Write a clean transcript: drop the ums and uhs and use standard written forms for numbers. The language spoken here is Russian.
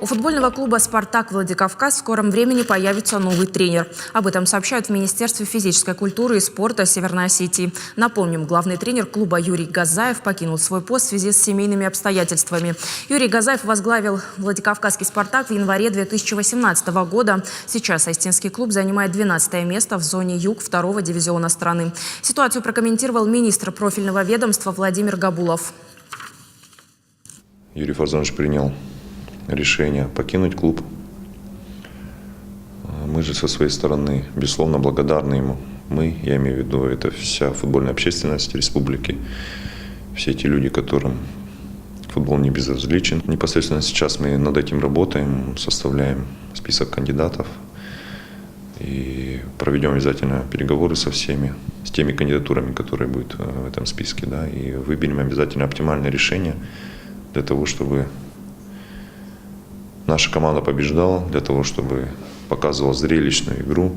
У футбольного клуба «Спартак» Владикавказ в скором времени появится новый тренер. Об этом сообщают в Министерстве физической культуры и спорта Северной Осетии. Напомним, главный тренер клуба Юрий Газаев покинул свой пост в связи с семейными обстоятельствами. Юрий Газаев возглавил Владикавказский «Спартак» в январе 2018 года. Сейчас осетинский клуб занимает 12 место в зоне юг 2-го дивизиона страны. Ситуацию прокомментировал министр профильного ведомства Владимир Габулов. Юрий Фарзонович принял решение покинуть клуб. Мы же со своей стороны, безусловно, благодарны ему. Мы, я имею в виду, это вся футбольная общественность республики, все эти люди, которым футбол не безразличен. Непосредственно сейчас мы над этим работаем, составляем список кандидатов и проведем обязательно переговоры со всеми, с теми кандидатурами, которые будут в этом списке, да, и выберем обязательно оптимальное решение для того, чтобы наша команда побеждала, для того, чтобы показывала зрелищную игру.